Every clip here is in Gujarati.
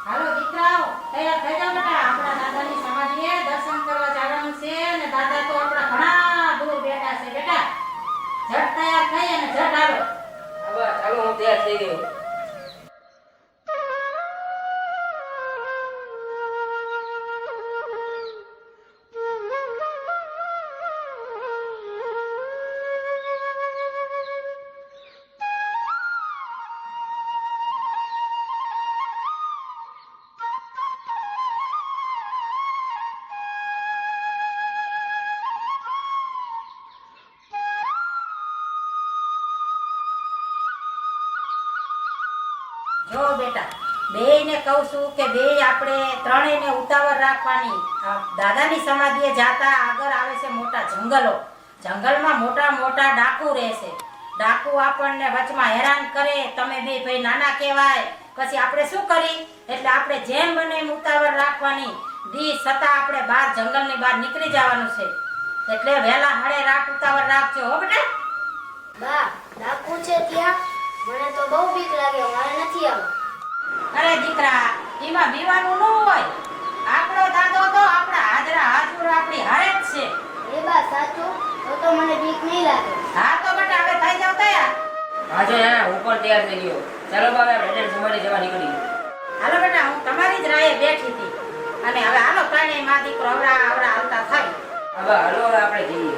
હાલો દીકરાઓ તૈયાર થઈ જાવ બેટા, આપણા દાદાની સમાધિએ દર્શન કરવા જવાનું છે અને દાદા તો આપણા ઘણા દૂર બેઠા છે બેટા. ઝટ તૈયાર થઈ અને ઝટ હાલો. હવે ચાલો હું તૈયાર થઈ ગયો. જો બેટા, બેયને કહું છું કે બેય આપણે ત્રણેયને ઉતાવળ રાખવાની. દાદાની સમાધિએ જાતા આગળ આવે છે મોટા જંગલો. જંગલમાં મોટા મોટા ડાકુ રહેશે. ડાકુ આપણને વચમાં હેરાન કરે. તમે બે ભાઈ નાના કહેવાય, પછી આપણે શું કરી? એટલે આપણે જેમ બને એમ ઉતાવળ રાખવાની. દી છતાં આપણે બહાર જંગલની બહાર નીકળી જવાનું છે. એટલે વહેલા હાડે રાખ, ઉતાવળ રાખજો હો બેટા. બા, ડાકુ છે ત્યાં? મને તો બહુ બીક લાગે, મારે નથી આવવું. અરે દીકરા, એમાં બીવાનું ન હોય. આપણો દાદો તો આપણા હાજરા હાજર આપણી હારે જ છે. એ બા સાચું? તો મને બીક નહીં લાગે. હા તો બેટા, હવે થઈ જાવ તૈયાર. આજે હું પણ તૈયાર થઈ ગયો. ચાલો બાબા દાદાની સમાધિ જવા નીકળી. હાલો બેટા, હું તમારી જ રાહે બેઠી હતી. અને હવે હાલો ત્રણેય માં દીકરો અવરા અવરા હાલતા થાય. હવે હાલો હવે આપણે જઈએ.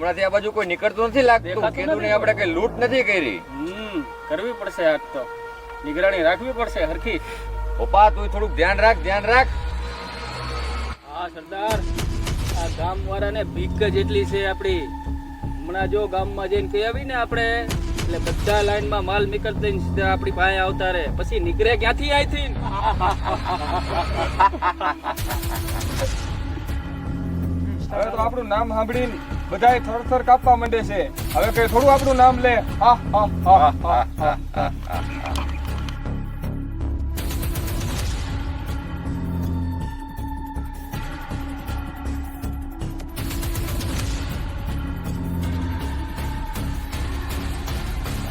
હમણાંથી આ બાજુ કોઈ નીકળતું નથી લાગતું. દેખાતું કીધું નથી. ને આપણે કઈ લૂંટ નથી કરી. કરવી પડશે આજ તો, નિગરાણી રાખવી પડશે હરખી. પપ્પા તું થોડુંક ધ્યાન રાખ, ધ્યાન રાખ. હા સરદાર, આ ગામ વાળાને બીક જ એટલી છે આપણી. હમણાં જો ગામમાં જઈને કહી આવી ને આપણે, એટલે બધા લાઈનમાં માલ નીકળ દઈને સીધા આપણી પાસે આવતા રહે. પછી નીકળે ક્યાંથી અહીંથી? હવે તો આપણું નામ સાંભળીને બધાય થરથર કાપવા માંડે છે. હવે કઈ થોડું આપણું નામ લે. હા હા હા હા હા.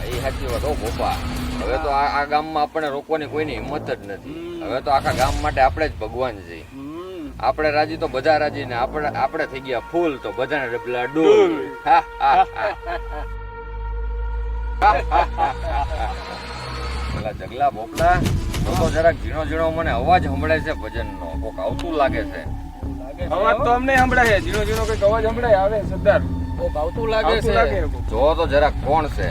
એ સાચી વાત હો પપ્પા. હવે તો આ ગામમાં આપણને રોકવાની કોઈની હિંમત જ નથી. હવે તો આખા ગામ માટે આપણે જ ભગવાન છે. આપણે રાજી તો બધા રાજી ને આપણે થઈ ગયા ફૂલ તો બધાને ડબલા ડૂલ. હા, હા, હા. પેલા જગલા બોપલા તો જરાક ઝીણો ઝીણો મને અવાજ સંભળાય છે ભજનનો. કોક આવતું લાગે છે. અવાજ તો અમને સંભળાય. ઝીણો ઝીણો કઈક અવાજ સંભળાય આવે સરદાર. કોક આવતું લાગે આવતું છે. લાગે. જો તો જરાક કોણ છે,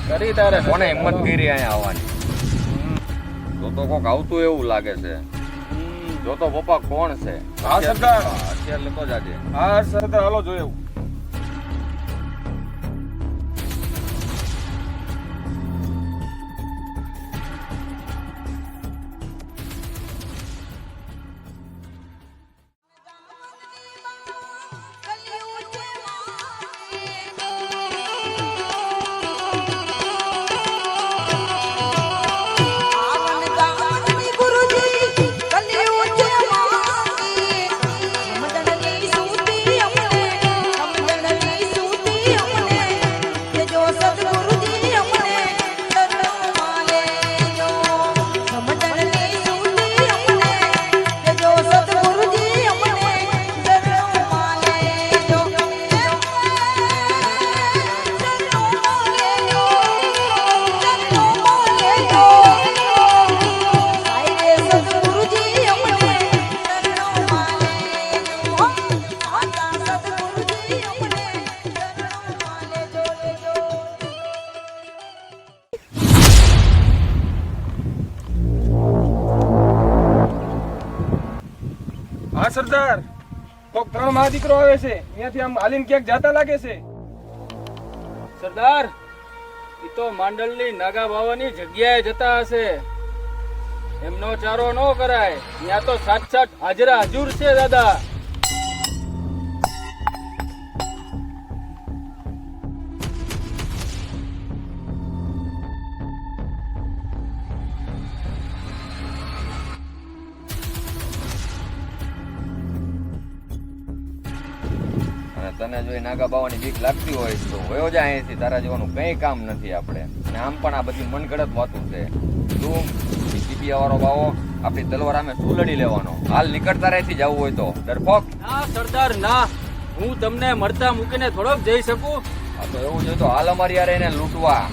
કરી તારે કોને હિંમત કરી અહીંયા આવવાની. જો તો કોક આવતું એવું લાગે છે. જો તો પપ્પા કોણ છે? હા સરદાર. અત્યારે લેતો જાજે. હા સરદાર, હાલો જોયું. હા સરદાર, કોક 3 મહા દીકરો આવે છે. અહીંયાથી આમ હાલીને ક્યાંક જાતા લાગે છે. સરદાર, ઈ તો માંડલની નાગા બાવાની જગ્યાએ જતા હશે. એમનો ચારો ન કરાય. ત્યાં તો સાક્ષાત હાજરા હજુર છે દાદા. અને તને જો એ નાગા બાવાની બીક લાગતી હોય તો વયો જા અહીંથી. તારા જેવાનું કઈ કામ નથી આપણે. અને આમ પણ આ બધી મનગઢત વાતું છે. તું ટીપીયા વાળો બાવો, આપણી તલવાર આમે શું લડી લેવાનો? હાલ નીકળતા રહેતી જવું હોય તો. ડરપોક. ના સરદાર ના, હું તમને મળતા મૂકીને થોડોક જઈ શકું. આ તો એવું જોઈએ તો હાલ અમારી યાર એને લૂંટવા.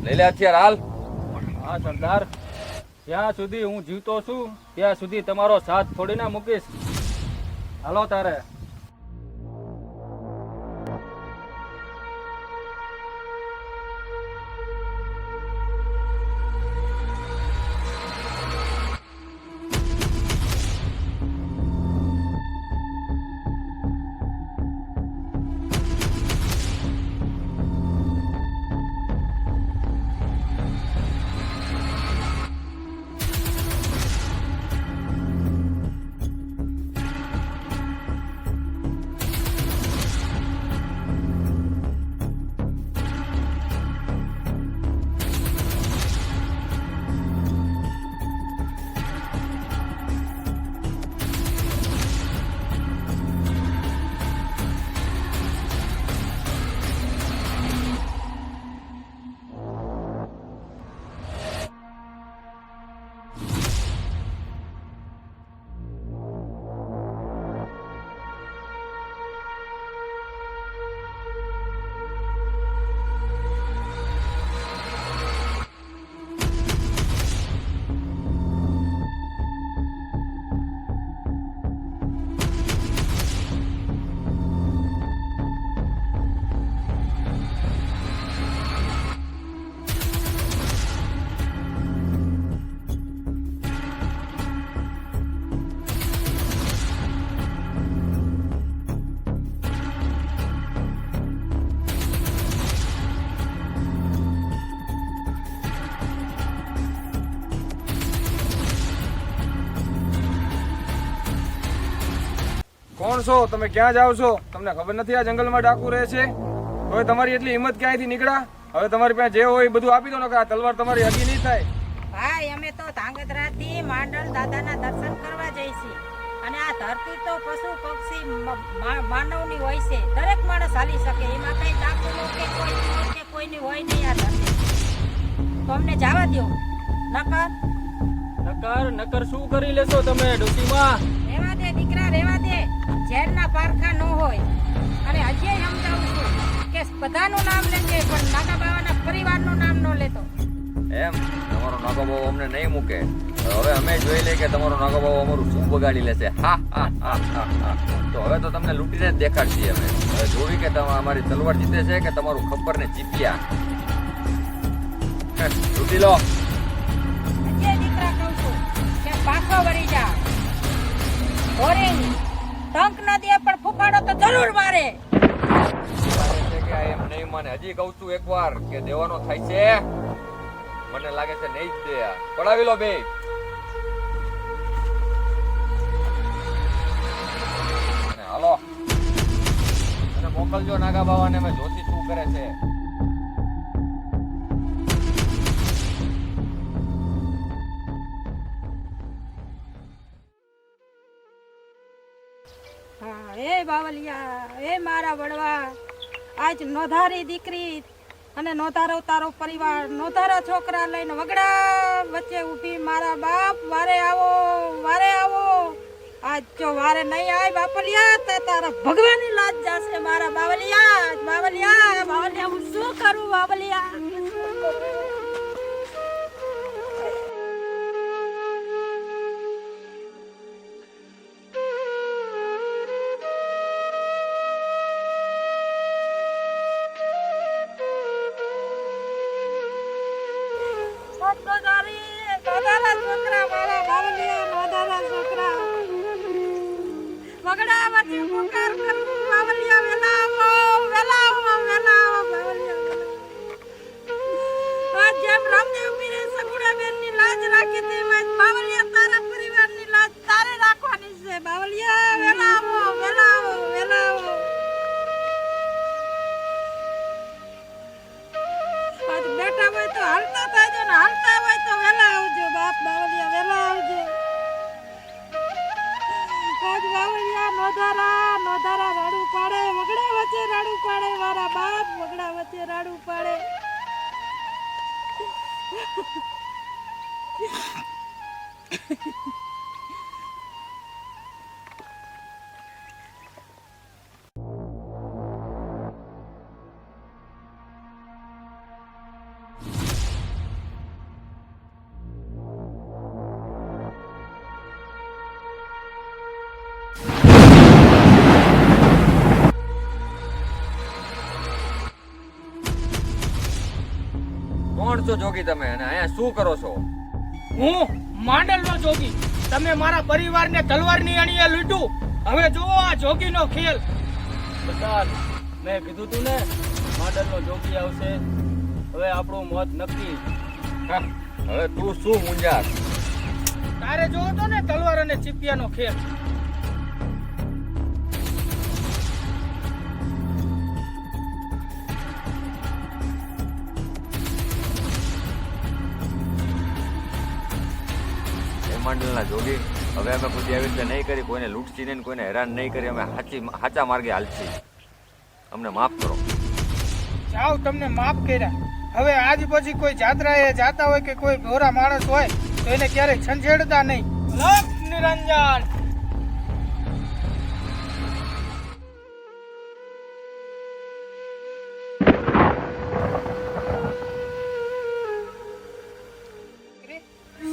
લઈ લે હથિયાર હાલ. હા સરદાર, જ્યાં સુધી હું જીવતો છું ત્યાં સુધી તમારો સાથ થોડી ના મૂકીશ. હાલો તારે. કોણ છો તમે? ક્યાં જાઓ છો? તમને ખબર નથી આ જંગલમાં ડાકુ રહે છે? તોય તમારી એટલી હિંમત ક્યાંયથી નીકળ્યા? હવે તમારી પાસે જે હોય એ બધું આપી દો ને, આ તલવાર તમારી હગી નહીં થાય. ભાઈ અમે તો ધાંગધ્રાથી માંડલ દાદાના દર્શન કરવા જઈશું. અને આ ધરતી તો પશુ પક્ષી માનવની હોય છે, દરેક માણસ હાલી શકે, એમાં કઈ ડાકુનો કે કોઈ કે કોઈની હોય નહીં આ ધરતી. તો અમને જવા દો. નકર શું કરી લેશો તમે ડોશીમાં? રેવા દે દીકરા, રેવા દે. ઝેરના પારખા ન હોય. અને હજી સમજાવું છું કે બધાનું નામ લેજે, પણ નાગા બાવાના પરિવારનું નામ ન લેતો. એમ તમારો નાગો બાબો અમને નહીં મૂકે. હવે અમે જોઈ લઈએ કે તમારો નાગો બાબો અમારું શું બગાડી લેશે. હા હા હા હા હા. તો હવે તો તમને લૂંટીને જ દેખાડશીએ અમે. હવે જોવી કે અમારી તલવાર જીતે છે કે તમારું ખબર ને ચીપિયા. લૂંટી લો. હજી દીકરા કહું છું કે પાછો વળી જા. બોરિંગ ટંક ન દે પણ ફૂફાડો તો જરૂર મારે. લાગે છે કે આ એમ નહીં માને. હજી કહું છું એકવાર કે દેવાનો થાય છે. મને લાગે છે નહીં જ દે. પડાવી લો બે. અને હાલો અને મોકલજો નાગા બાવાને. અમે જોશી શું કરે છે. હા એ બાવલિયા, એ મારા વડવા, આજ નોધારી દીકરી અને નોધારો તારો પરિવાર, નોધારા છોકરા લઈને વગડા વચ્ચે ઊભી. મારા બાપ વારે આવો, વારે આવો. આજ જો વારે નહીં આય બાપલિયા તો તારા ભગવાનની લાજ જાશે. મારા બાવલિયા, બાવલિયા, બાવલિયા, હું શું કરું બાવલિયા? નોધારા છોકરા, મારા બાવલિયા, નોધારા છોકરા વગડા વચ્ચે પુકાર કરું. બાવલિયા વેલા આવો, વેલા આવો, વેલા આવો બાવલિયા. આજ જેમ રામદેવ પીરે સગુણાબેનની લાજ રાખી તેમ આજ બાવલિયા તારા પરિવારની લાજ તારે રાખવાની છે. બાવલિયા વેલા આવો, વેલા આવો, વેલા આવો. આજ બેઠા હોય તો હાલતા થાજો ને હાલતા હોય તો વેલા આવજો. બાપ બાવલિયા વેલા આવજો. આજ બાવલિયા નોધારા, નોધારા રાડું પાડે, વગડા વચ્ચે રાડું પાડે. મારા બાપ વગડા વચ્ચે રાડું પાડે. કોણ છો જોગી તમે અને અહીંયા શું કરો છો? હું માંડલનો જોગી. તમે મારા પરિવારને તલવારની અણીએ લૂંટ્યું. હવે જુઓ આ જોગીનો ખેલ. સરદાર, મેં કીધું તું ને માંડલનો જોગી આવશે. હવે આપણું મોત નક્કી. હા, હવે તું શું મુંજાર? તારે જોવો તો ને તલવાર અને ચીપિયાનો ખેલ. માંડલના જોગી, હવે અમે કોઈ આવી રીતે નહીં કરી, કોઈને લૂંટશી નહીં, કોઈને હેરાન નહીં કરી. અમે સાચા માર્ગે હાલશી. અમને માફ કરો. જાઓ, તમને માફ કર્યા. હવે આજ પછી કોઈ જાત્રાએ જાતા હોય કે કોઈ ગોરા માણસ હોય તો એને ક્યારેય છંછેડતા નહીં. લોક નિરંજન.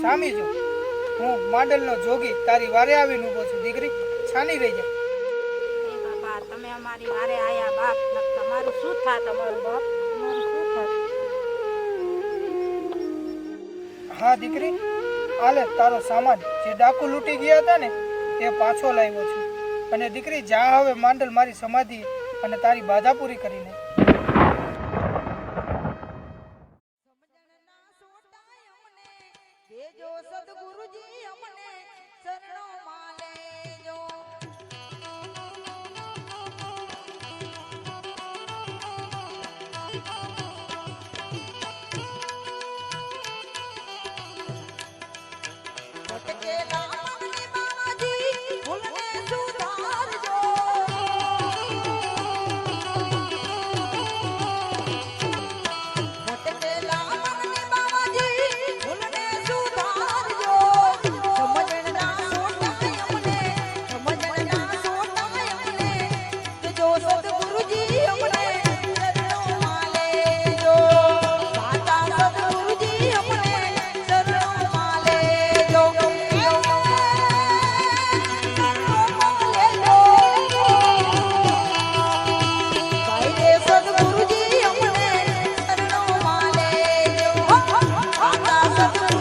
સામી જો, હું માંડલનો જોગી તારી વારે આવીને ઊભો છું. દીકરી છાની રહી જા. એ બાપા, તમે અમારી વારે આયા બાપ. તમારું શું થાય? તમારું બાપ તમારું શું થાય? હા દીકરી, આલે તારો સામાન જે ડાકુ લૂંટી ગયા હતા ને એ પાછો લાવ્યો છું. અને દીકરી જા હવે માંડલ મારી સમાધિ અને તારી બાધા પૂરી કરીને. દેજો સદગુરુજી અમને શરણો માં લેજો. સરદાર